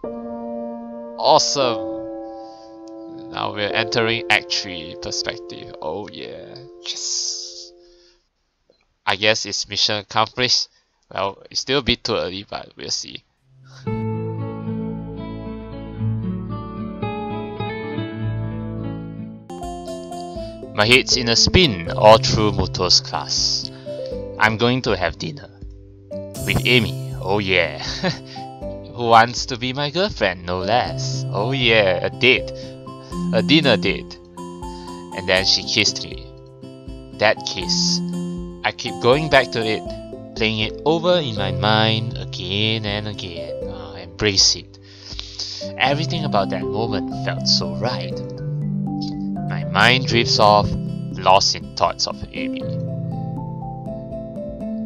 Awesome! Now we're entering Act 3 perspective. Oh yeah, yes! I guess it's mission accomplished. Well, it's still a bit too early, but we'll see. My head's in a spin all through Muto's class. I'm going to have dinner. With Amy, oh yeah. Who wants to be my girlfriend, no less. Oh yeah, a date. A dinner date. And then she kissed me. That kiss. I keep going back to it, playing it over in my mind again and again. Embrace it. Everything about that moment felt so right. My mind drifts off, lost in thoughts of Amy.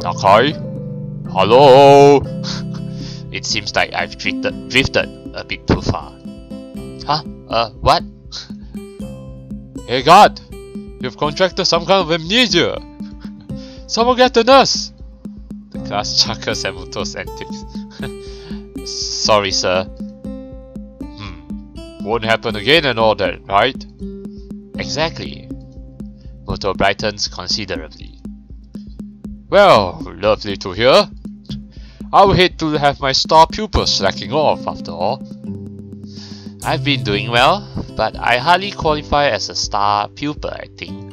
Nakai? Hello? It seems like I've drifted a bit too far. Huh? What? Hey God! You've contracted some kind of amnesia! Someone get the nurse! The class chuckles at Muto's antics. Sorry, sir. Won't happen again and all that, right? Exactly. Muto brightens considerably. Well, lovely to hear. I would hate to have my star pupil slacking off after all. I've been doing well, but I hardly qualify as a star pupil, I think.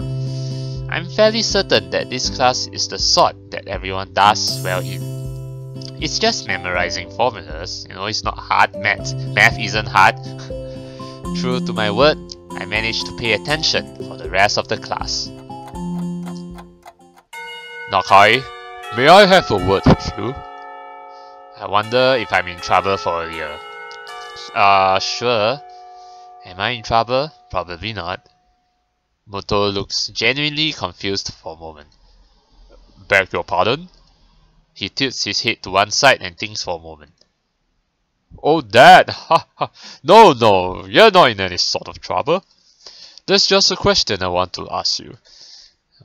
I'm fairly certain that this class is the sort that everyone does well in. It's just memorizing formulas, it's not hard math. Math isn't hard. True to my word, I managed to pay attention for the rest of the class. Nakai, may I have a word with you? I wonder if I'm in trouble for a year. Sure. Am I in trouble? Probably not. Muto looks genuinely confused for a moment. Beg your pardon? He tilts his head to one side and thinks for a moment. Oh, that! Ha ha! No, you're not in any sort of trouble. There's just a question I want to ask you.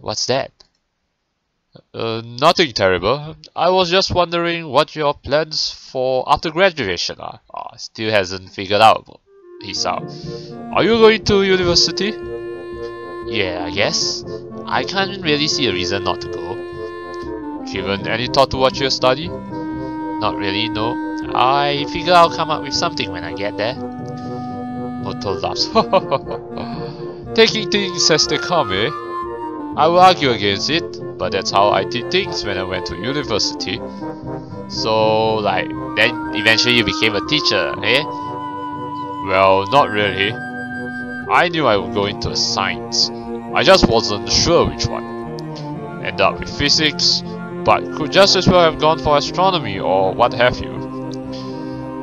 What's that? Nothing terrible. I was just wondering what your plans for after graduation are. Still hasn't figured out, Hisao. Are you going to university? Yeah, I guess. I can't really see a reason not to go. Given any thought to what you'll study? Not really, no. I figure I'll come up with something when I get there. Muto laughs. Taking things as they come, eh? I will argue against it, but that's how I did things when I went to university. So, then eventually you became a teacher, eh? Well, not really. I knew I would go into science. I just wasn't sure which one. End up with physics, but could just as well have gone for astronomy or what have you.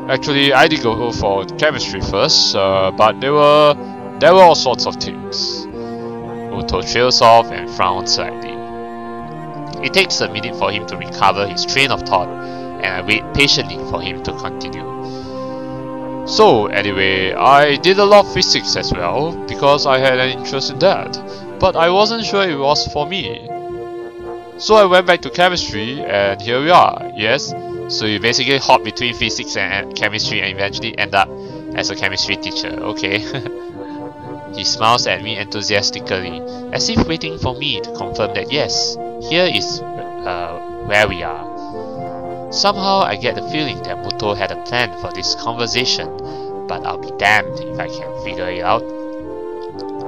Actually, I did go for chemistry first, but there were all sorts of things. Muto trails off and frowns slightly. It takes a minute for him to recover his train of thought, and I wait patiently for him to continue. So anyway, I did a lot of physics as well, because I had an interest in that, but I wasn't sure it was for me. So I went back to chemistry, and here we are, yes? So you basically hop between physics and chemistry and eventually end up as a chemistry teacher, okay? He smiles at me enthusiastically, as if waiting for me to confirm that yes, here is where we are. Somehow I get the feeling that Muto had a plan for this conversation, but I'll be damned if I can figure it out.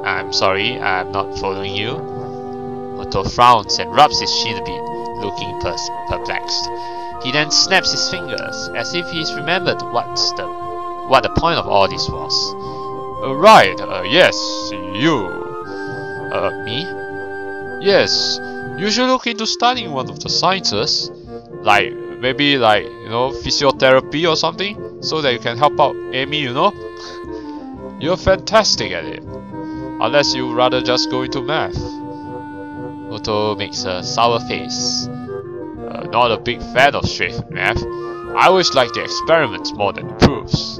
I'm sorry, I'm not following you. Muto frowns and rubs his chin a bit, looking perplexed. He then snaps his fingers, as if he's remembered what the point of all this was. Right, yes, you. Me? Yes, you should look into studying one of the sciences. Maybe physiotherapy or something, so that you can help out Amy, You're fantastic at it. Unless you rather just go into math. Muto makes a sour face. Not a big fan of straight math. I always like the experiments more than the proofs.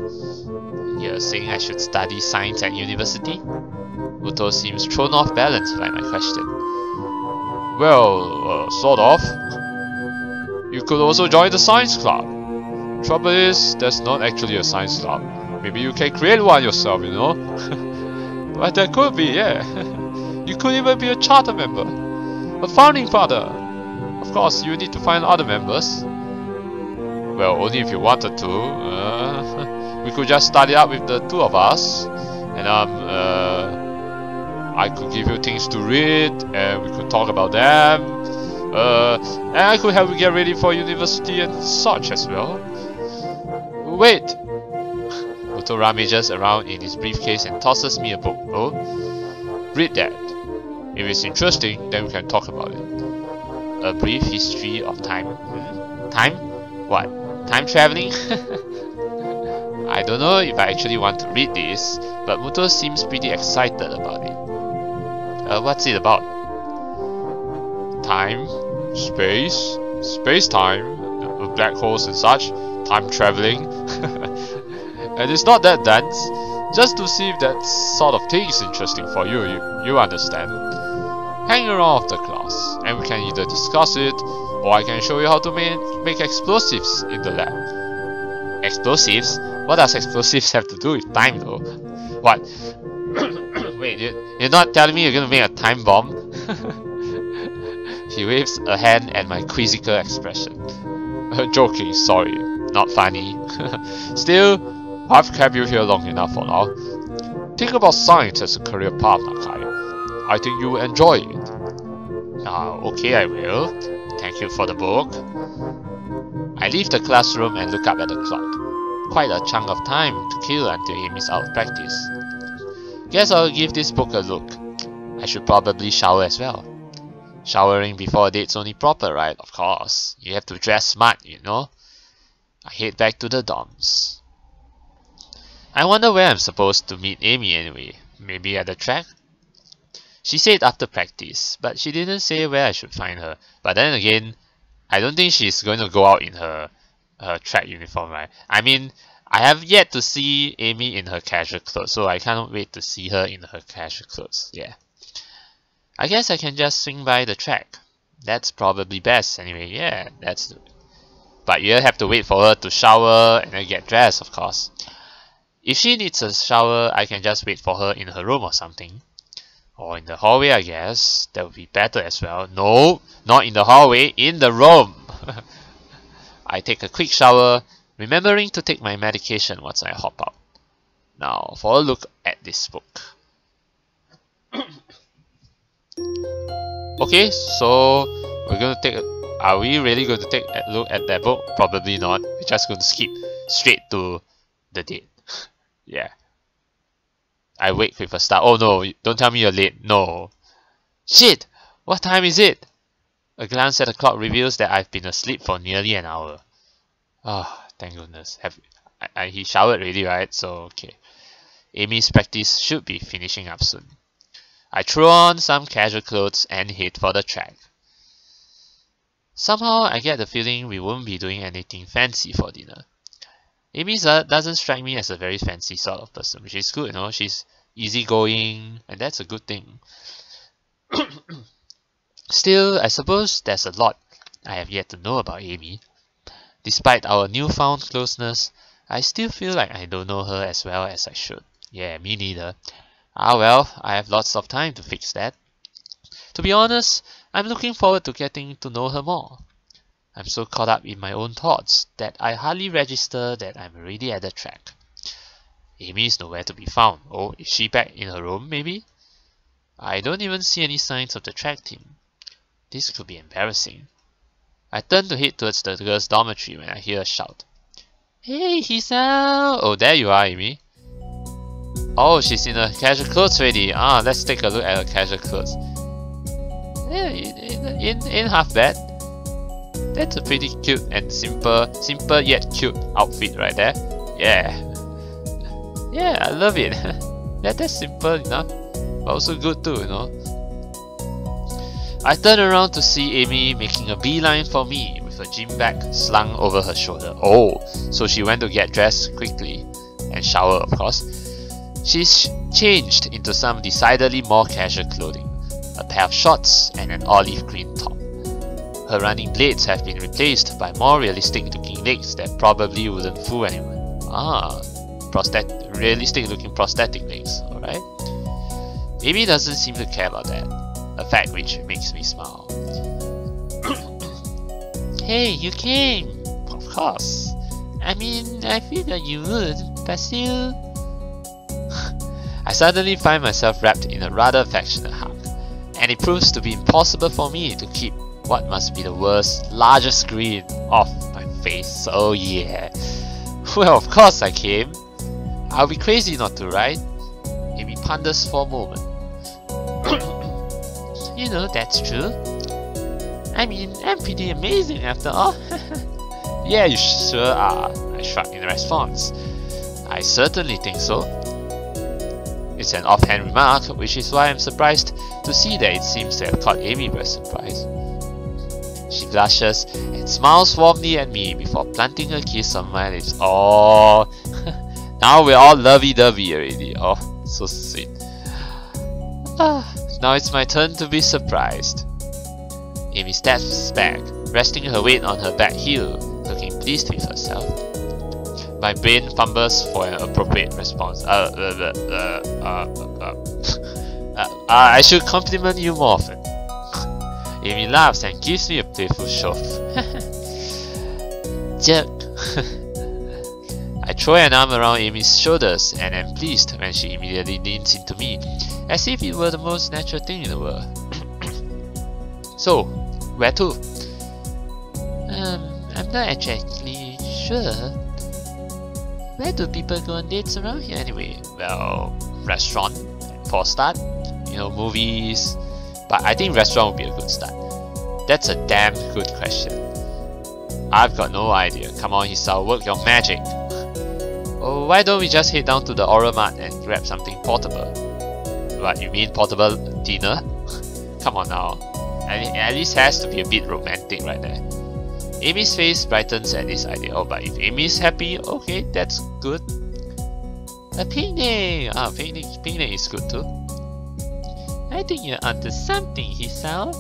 You're saying I should study science at university? Muto seems thrown off balance by my question. Well, sort of. You could also join the science club. Trouble is, there's not actually a science lab. Maybe you can create one yourself, you know? But that could be, yeah. You could even be a charter member. A founding father. Of course, you need to find other members. Well, only if you wanted to. We could just start it up with the two of us. And I could give you things to read, and we could talk about them. And I could help you get ready for university and such as well. Wait! Muto rummages around in his briefcase and tosses me a book. Oh? Read that. If it's interesting, then we can talk about it. A brief history of time. Time? What? Time traveling? I don't know if I actually want to read this, but Muto seems pretty excited about it. What's it about? Time, space, space-time, black holes and such, time traveling. And it's not that dense, just to see if that sort of thing is interesting for you, you understand. Hang around after class, and we can either discuss it, or I can show you how to make explosives in the lab. Explosives? What does explosives have to do with time though? What? Wait, you're not telling me you're gonna make a time bomb? He waves a hand at my quizzical expression. Joking, sorry. Not funny. Still, I've kept you here long enough for now. Think about science as a career path, Nakai. I think you will enjoy it. Okay, I will. Thank you for the book. I leave the classroom and look up at the clock. Quite a chunk of time to kill until Amy's out of practice. Guess I'll give this book a look. I should probably shower as well. Showering before a date's only proper, right? Of course. You have to dress smart, you know. I head back to the dorms. I wonder where I'm supposed to meet Amy anyway. Maybe at the track? She said after practice, but she didn't say where I should find her. But then again, I don't think she's going to go out in her track uniform, right? I mean, I have yet to see Amy in her casual clothes, so I can't wait to see her in her casual clothes, yeah. I guess I can just swing by the track. That's probably best anyway, yeah, but you'll have to wait for her to shower and then get dressed, of course. If she needs a shower, I can just wait for her in her room or something. Or in the hallway, I guess. That would be better as well. No, not in the hallway, in the room! I take a quick shower, remembering to take my medication once I hop out. Now, for a look at this book. Okay, so we're going to take are we really going to take a look at that book? Probably not. We're just going to skip straight to the date. Yeah. I wake with a start. Oh no, don't tell me you're late. No. Shit! What time is it? A glance at the clock reveals that I've been asleep for nearly an hour. Ah, thank goodness. He showered already, right? So, okay. Amy's practice should be finishing up soon. I throw on some casual clothes and head for the track. Somehow, I get the feeling we won't be doing anything fancy for dinner. Amy doesn't strike me as a very fancy sort of person, which is good, you know. She's easygoing, and that's a good thing. Still, I suppose there's a lot I have yet to know about Amy. Despite our newfound closeness, I still feel like I don't know her as well as I should. Yeah, me neither. Ah well, I have lots of time to fix that. To be honest, I'm looking forward to getting to know her more. I'm so caught up in my own thoughts that I hardly register that I'm already at the track. Amy is nowhere to be found. Oh, is she back in her room, maybe? I don't even see any signs of the track team. This could be embarrassing. I turn to head towards the girls' dormitory when I hear a shout. Hey, Hisao! Oh, there you are, Amy. Oh, she's in her casual clothes already. Ah, let's take a look at her casual clothes. Yeah, ain't half bad. That's a pretty cute and simple yet cute outfit right there. Yeah. Yeah, I love it. That's simple enough, but also good too, you know. I turn around to see Amy making a beeline for me with a gym bag slung over her shoulder. Oh, so she went to get dressed quickly and shower, of course. She's changed into some decidedly more casual clothing, a pair of shorts and an olive green top. Her running blades have been replaced by more realistic looking legs that probably wouldn't fool anyone. Ah, realistic looking prosthetic legs, alright? Amy doesn't seem to care about that, a fact which makes me smile. Hey, you came! Of course. I mean, I figured you would, but still... I suddenly find myself wrapped in a rather affectionate hug, and it proves to be impossible for me to keep what must be the world's largest grin off my face. Oh yeah. Well, of course I came. I'll be crazy not to, right? Amy ponders for a moment. You know, that's true. I mean, I'm pretty amazing after all. Yeah, you sure are, I shrugged in response. I certainly think so. It's an offhand remark, which is why I'm surprised to see that it seems to have caught Amy by surprise. She blushes and smiles warmly at me before planting a kiss on my lips. Oh, now we're all lovey-dovey already. Oh, so sweet. Now it's my turn to be surprised. Amy steps back, resting her weight on her back heel, looking pleased with herself. My brain fumbles for an appropriate response. I should compliment you more often. Amy laughs and gives me a playful shove. Jerk. I throw an arm around Amy's shoulders and am pleased when she immediately leans into me, as if it were the most natural thing in the world. So, where to? I'm not exactly sure. Where do people go on dates around here anyway? Well, restaurant for a start. You know, movies. But I think restaurant would be a good start. That's a damn good question. I've got no idea. Come on, Hisao, work your magic. Oh, why don't we just head down to the Oral Mart and grab something portable? What, you mean portable dinner? Come on now. At least has to be a bit romantic right there. Amy's face brightens at this idea. Oh, but if Amy's happy, okay, that's good. A picnic! Ah, picnic is good too. I think you're onto something, Hisao.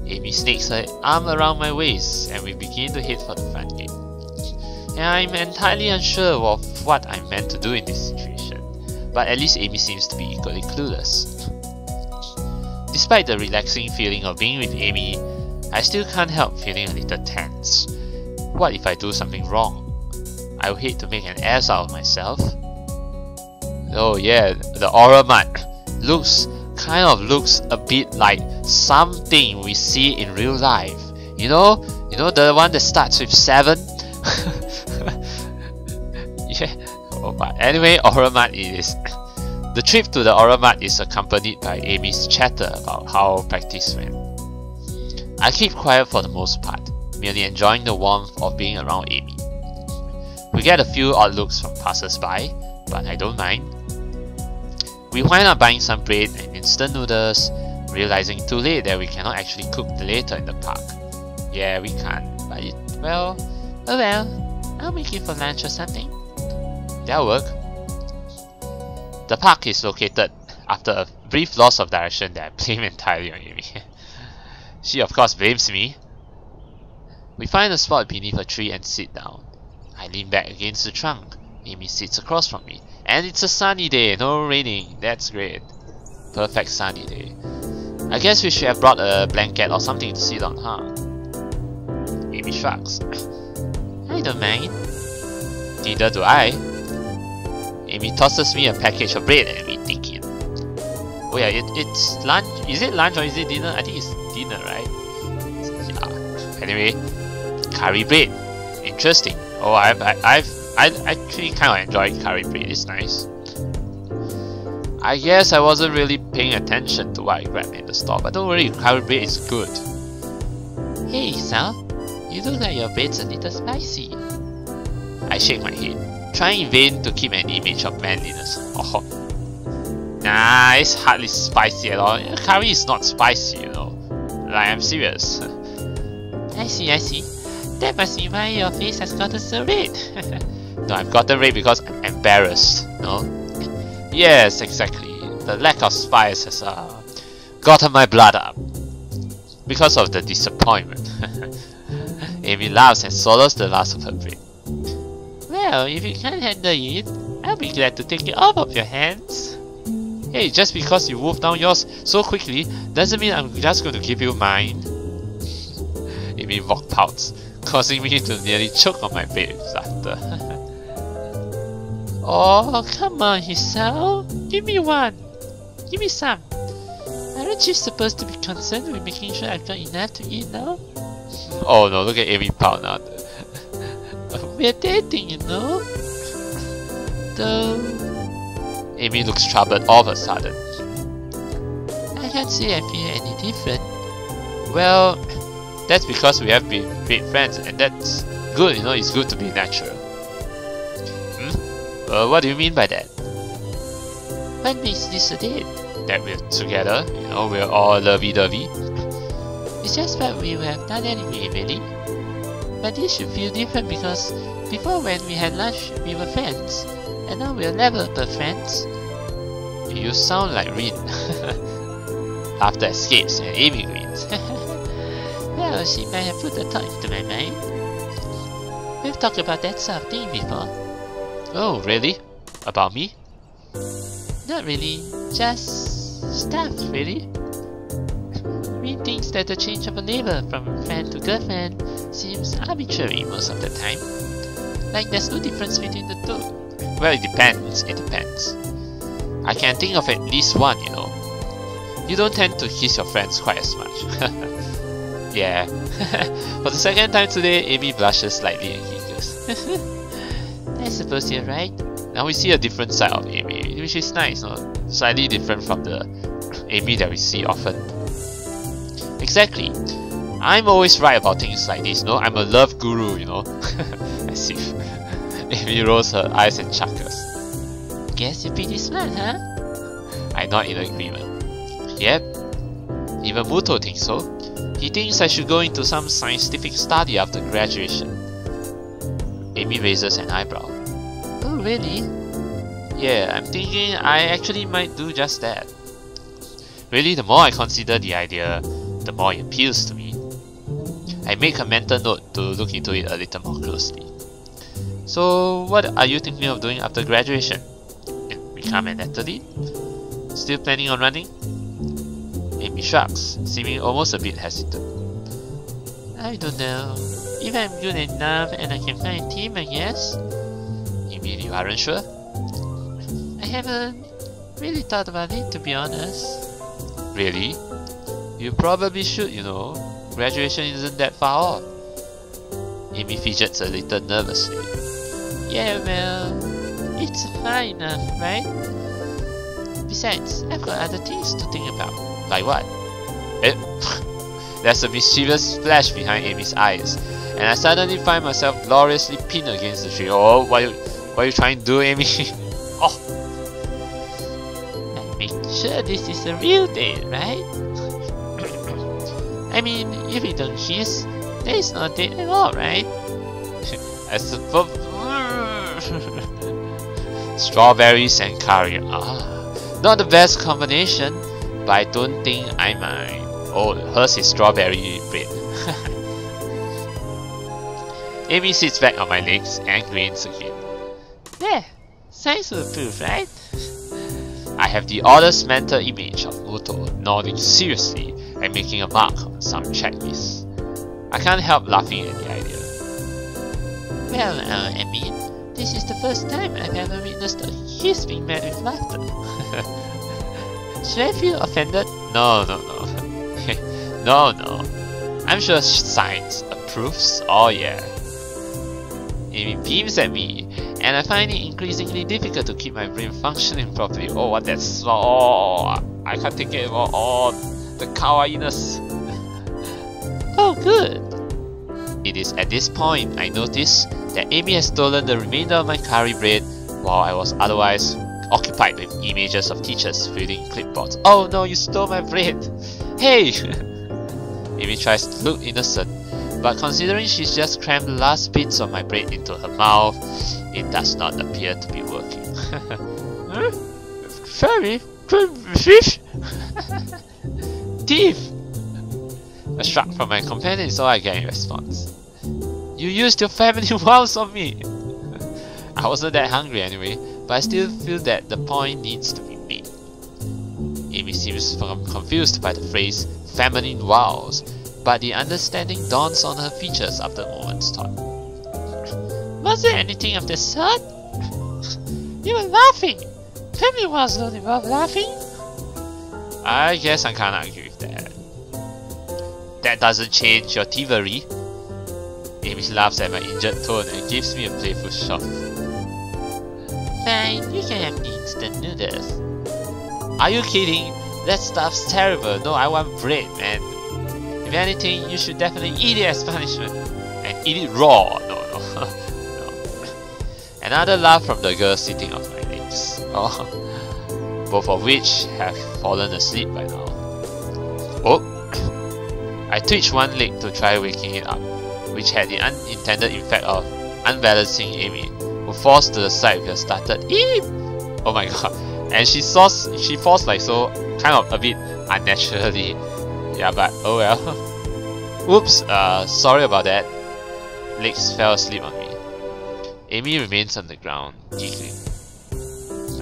Amy snakes her arm around my waist and we begin to head for the front gate. And I'm entirely unsure of what I'm meant to do in this situation, but at least Amy seems to be equally clueless. Despite the relaxing feeling of being with Amy, I still can't help feeling a little tense. What if I do something wrong? I would hate to make an ass out of myself. Oh yeah, the Oral Mart kind of looks a bit like something we see in real life. You know the one that starts with 7? Yeah. Oh, but anyway, Oral Mart it is. The trip to the Oral Mart is accompanied by Amy's chatter about how practice went. I keep quiet for the most part, merely enjoying the warmth of being around Amy. We get a few odd looks from passers-by, but I don't mind. We wind up buying some bread and instant noodles, realizing too late that we cannot actually cook later in the park. Yeah, we can't, but well, I'll make it for lunch or something. That'll work. The park is located after a brief loss of direction that I blame entirely on Amy. She of course blames me. We find a spot beneath a tree and sit down. I lean back against the trunk. Amy sits across from me. And it's a sunny day, no raining. That's great. Perfect sunny day. I guess we should have brought a blanket or something to sit on, huh? Amy shrugs. I don't mind. Neither do I. Amy tosses me a package of bread and we dig in. Oh yeah, it's lunch. Is it lunch or is it dinner? I think it's dinner, right? Yeah. Anyway, curry bread. Interesting. Oh, I actually kind of enjoy curry bread. It's nice. I guess I wasn't really paying attention to what I grabbed in the store, but don't worry, curry bread is good. Hey, Hisao, you look like your bread's a little spicy. I shake my head, trying in vain to keep an image of manliness. Oh, nah, it's hardly spicy at all. Curry is not spicy, you know. Like, I'm serious. I see. That must be why your face has gotten so red. No, I've gotten red because I'm embarrassed, no? Yes, exactly. The lack of spice has gotten my blood up. because of the disappointment. Amy laughs and swallows the last of her bread. Well, if you can't handle it, I'll be glad to take it off of your hands. Hey, just because you wolfed down yours so quickly doesn't mean I'm just going to give you mine. Amy mock pouts, causing me to nearly choke on my bed with laughter. Oh, come on, Hisao. Give me one. Give me some. Aren't you supposed to be concerned with making sure I've got enough to eat now? Oh no, look at Amy pout now. We're dating, you know. Though Amy looks troubled all of a sudden. I can't say I feel any different. Well, that's because we have been great friends, and that's good, you know, it's good to be natural. What do you mean by that? What makes this a date? That we're together, you know, we're all lovey-dovey. It's just what we would have done anyway, really. But this should feel different because before when we had lunch, we were friends. And now we're never but friends. You sound like Rin. After escapes and Amy grins. Well, she might have put the thought into my mind. We've talked about that sort of thing before. Oh, really? About me? Not really, just stuff, really. Rin thinks that the change of a label from friend to girlfriend seems arbitrary most of the time. Like there's no difference between the two. Well, it depends. I can think of at least one, you know. You don't tend to kiss your friends quite as much. Yeah. For the second time today, Amy blushes slightly and giggles. I suppose you're right. Now we see a different side of Amy, which is nice, no? Slightly different from the Amy that we see often. Exactly. I'm always right about things like this, no? I'm a love guru, you know? As if Amy rolls her eyes and chuckles. Guess you're pretty smart, huh? I nod in agreement. Yep. Even Muto thinks so. He thinks I should go into some scientific study after graduation. Amy raises an eyebrow. Oh, really? Yeah, I'm thinking I actually might do just that. Really, the more I consider the idea, the more it appeals to me. I make a mental note to look into it a little more closely. So, what are you thinking of doing after graduation? Become an athlete? Still planning on running? Amy shrugs, seeming almost a bit hesitant. I don't know. If I'm good enough and I can find a team, I guess. You mean you aren't sure? I haven't really thought about it, to be honest. Really? You probably should, you know. Graduation isn't that far off. Amy fidgets a little nervously. Yeah, well, it's far enough, right? Besides, I've got other things to think about. Like what? There's a mischievous flash behind Amy's eyes, and I suddenly find myself gloriously pinned against the tree. Oh, what are you trying to do, Amy? Oh! I make sure this is a real date, right? I mean, if we don't kiss, there is no date at all, right? I suppose. Strawberries and curry. Not the best combination, but I don't think I mind. Oh, hers is strawberry bread. Amy sits back on my legs and grins again. Yeah, science will prove, right? I have the oddest mental image of Muto nodding seriously and making a mark on some checklist. I can't help laughing at the idea. Well, I mean, this is the first time I've ever witnessed a kiss being met with laughter. Should I feel offended? No. No. I'm sure science approves. Oh yeah. Amy beams at me, and I find it increasingly difficult to keep my brain functioning properly. Oh, what that's... Oh, I can't take it anymore. Oh, the kawaiiness. Oh, good. It is at this point I notice that Amy has stolen the remainder of my curry bread while I was otherwise occupied with images of teachers filling clipboards. Oh no, you stole my bread! Hey! Amy tries to look innocent, but considering she's just crammed the last bits of my bread into her mouth, it does not appear to be working. Huh? Sorry, fish? Thief! A shrug from my companion is all I get in response. You used your feminine wiles on me! I wasn't that hungry anyway, but I still feel that the point needs to be made. Amy seems confused by the phrase feminine wiles, but the understanding dawns on her features after a moment's thought. Was there anything of the sort? You were laughing! Feminine wiles don't involve laughing! I guess I can't argue with that. That doesn't change your thievery. Amy laughs at my injured tone and gives me a playful shove. Fine, you can have the instant noodles. Are you kidding? That stuff's terrible. No, I want bread, man. If anything, you should definitely eat it as punishment. And eat it raw. No. No. Another laugh from the girl sitting on my legs. Oh, both of which have fallen asleep by now. Oh! I twitched one leg to try waking it up, which had the unintended effect of unbalancing Amy, who falls to the side with a startled "Eep!" Oh my god! And she falls like so, kind of a bit unnaturally. Yeah, but oh well. Oops, sorry about that. Legs fell asleep on me. Amy remains on the ground, giggling.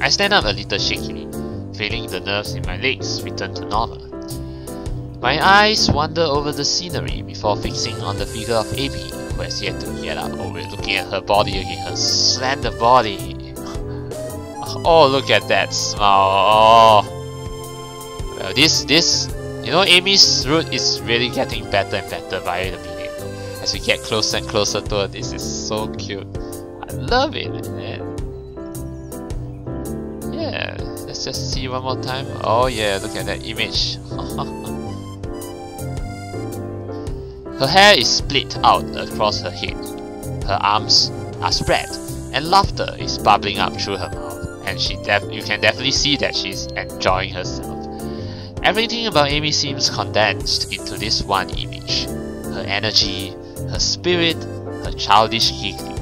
I stand up a little shakily, feeling the nerves in my legs return to normal. My eyes wander over the scenery before fixing on the figure of Amy, who has yet to get up. Oh, we're looking at her body again, her slender body. Oh, look at that smile. Oh. Well, you know, Amy's route is really getting better and better by the minute. As we get closer and closer to her, this is so cute. I love it, man. Yeah, let's just see one more time. Oh yeah, look at that image. Her hair is split out across her head. Her arms are spread, and laughter is bubbling up through her mouth. And you can definitely see that she's enjoying herself. Everything about Amy seems condensed into this one image. Her energy, her spirit, her childish giggling.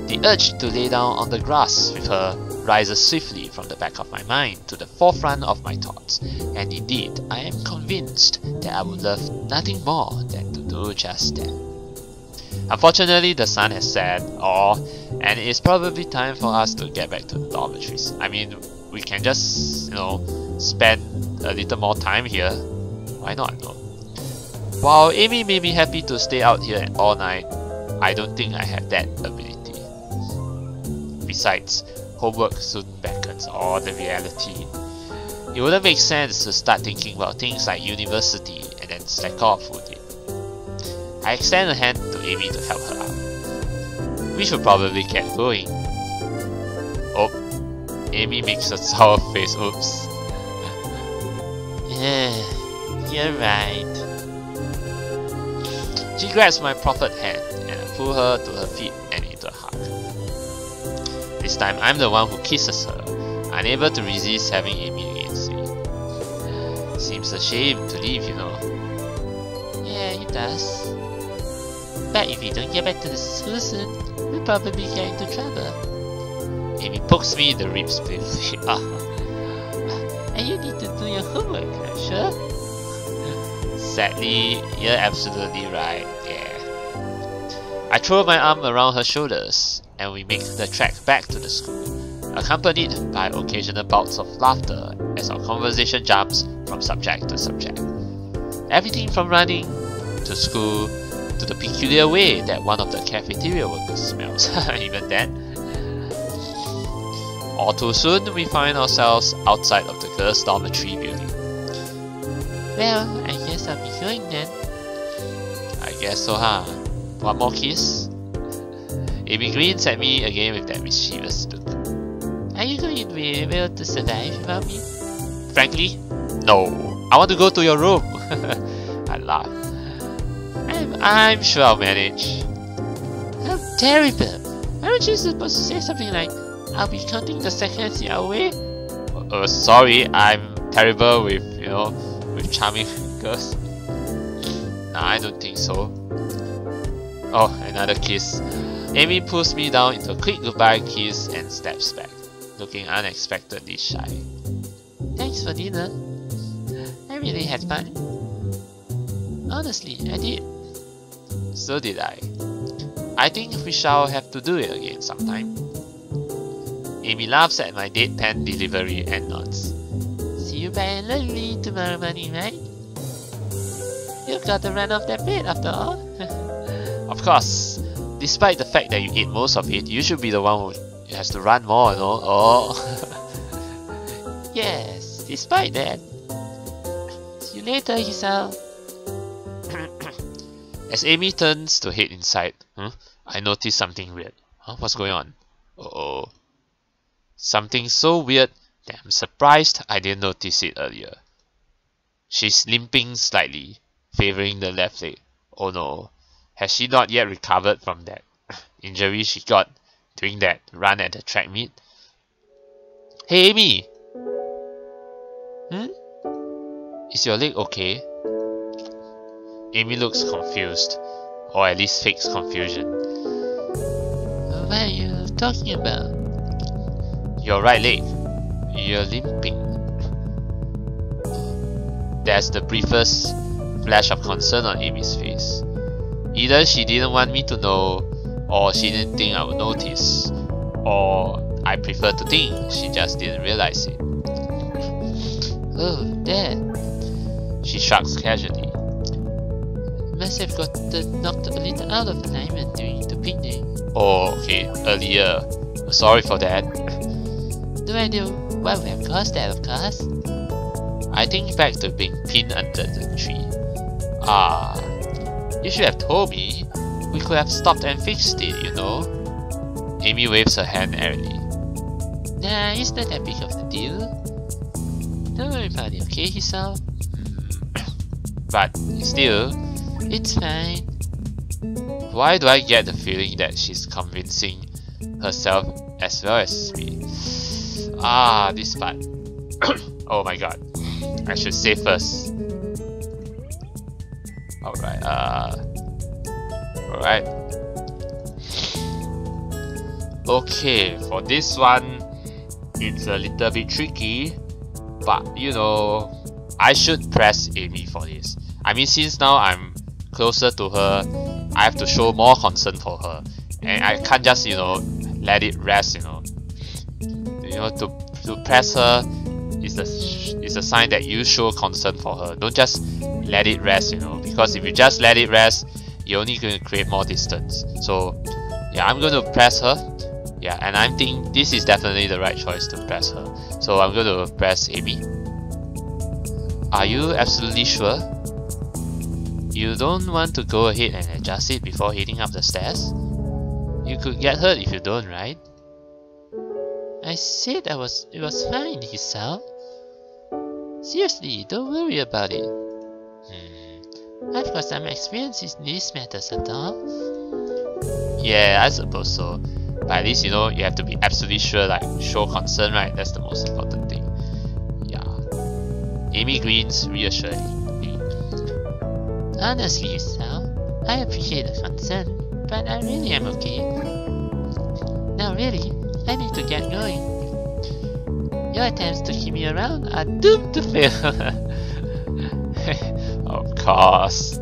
The urge to lay down on the grass with her rises swiftly from the back of my mind to the forefront of my thoughts, and indeed I am convinced that I would love nothing more than to do just that. Unfortunately, the sun has set, and it is probably time for us to get back to the dormitories. I mean, we can just, spend a little more time here. Why not, no? While Amy may be happy to stay out here all night, I don't think I have that ability. Besides, homework soon beckons, the reality. It wouldn't make sense to start thinking about things like university and then slack off, would it? I extend a hand to Amy to help her out. We should probably get going. Oh, Amy makes a sour face, oops. Yeah, you're right. She grabs my proffered hand and I pull her to her feet and into a hug. This time I'm the one who kisses her, unable to resist having Amy against me. Seems a shame to leave, you know. Yeah, it does. But if you don't get back to the school soon, we'll probably get into trouble. Amy pokes me in the ribs playfully. And you need to do your homework, I'm sure? Sadly, you're absolutely right, yeah. I throw my arm around her shoulders, and we make the trek back to the school, accompanied by occasional bouts of laughter as our conversation jumps from subject to subject. Everything from running to school to the peculiar way that one of the cafeteria workers smells, even then. All too soon, we find ourselves outside of the girls' dormitory building. Well, I guess I'll be going then. I guess so, huh? One more kiss? Amy grins at me again with that mischievous look. Are you going to be able to survive without me? Frankly, no. I want to go to your room. I laugh. I'm sure I'll manage. How terrible! Aren't you supposed to say something like, I'll be counting the seconds you're away? Sorry, I'm terrible with, with charming girls. Nah, I don't think so. Oh, another kiss. Amy pulls me down into a quick goodbye kiss and steps back, looking unexpectedly shy. Thanks for dinner. I really had fun. Honestly, I did. So did I. I think we shall have to do it again sometime. Amy laughs at my deadpan delivery and nods. See you bright and early tomorrow morning, right? You've got to run off that bed after all. Of course, despite the fact that you ate most of it, you should be the one who has to run more, you know? Oh. Yes, despite that. See you later, Hisao. As Amy turns to head inside, I notice something weird. What's going on? Uh-oh. Something so weird that I'm surprised I didn't notice it earlier. She's limping slightly, favoring the left leg. Oh no, has she not yet recovered from that injury she got during that run at the track meet? Hey Amy! Is your leg okay? Amy looks confused, or at least fakes confusion. What are you talking about? Your right leg. You're limping. There's the briefest flash of concern on Amy's face. Either she didn't want me to know, or she didn't think I would notice, or I prefer to think she just didn't realize it. Oh, Dad. She shrugs casually. Must have got knocked a little out of alignment during the picnic. Oh, okay, earlier. Sorry for that. No idea what would have caused that, of course. I think back to being pinned under the tree. Ah, you should have told me. We could have stopped and fixed it, you know. Amy waves her hand airily. Nah, it's not that big of a deal. Don't worry about it, okay, Hisao? But still, it's fine. Why do I get the feeling that she's convincing herself as well as me? Ah, this part. Oh my god. I should say first. Alright, alright. Okay, for this one, it's a little bit tricky, but you know, I should press Amy for this. I mean, since now I'm closer to her, I have to show more concern for her, and I can't just, you know, let it rest, you know. You know, to press her is a sign that you show concern for her. Don't just let it rest, you know, because if you just let it rest, you're only going to create more distance. So yeah, I'm going to press her. Yeah, and I think this is definitely the right choice to press her. So I'm going to press Amy. Are you absolutely sure? You don't want to go ahead and adjust it before heading up the stairs? You could get hurt if you don't, right? I said it was fine, Hisao. Seriously, don't worry about it. I've got some experience in these matters after all. Yeah, I suppose so. But at least, you know, you have to be absolutely sure, like, show concern, right? That's the most important thing. Yeah. Amy grins reassuringly. Honestly, Hisao, I appreciate the concern, but I really am okay. Now really, I need to get going. Your attempts to keep me around are doomed to fail. Of course.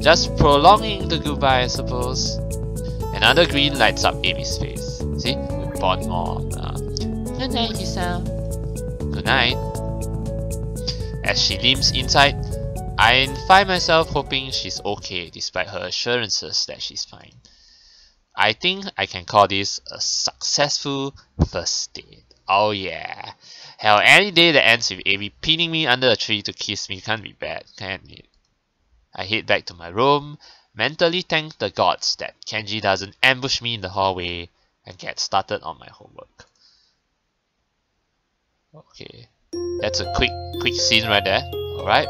Just prolonging the goodbye, I suppose. Another green lights up Amy's face. See? We bond more. Good night, Hisao. Good night. As she limps inside, I find myself hoping she's okay despite her assurances that she's fine. I think I can call this a successful first date. Oh yeah. Hell, any day that ends with Amy pinning me under a tree to kiss me can't be bad, can it? I head back to my room, mentally thank the gods that Kenji doesn't ambush me in the hallway, and get started on my homework. Okay. That's a quick scene right there. Alright.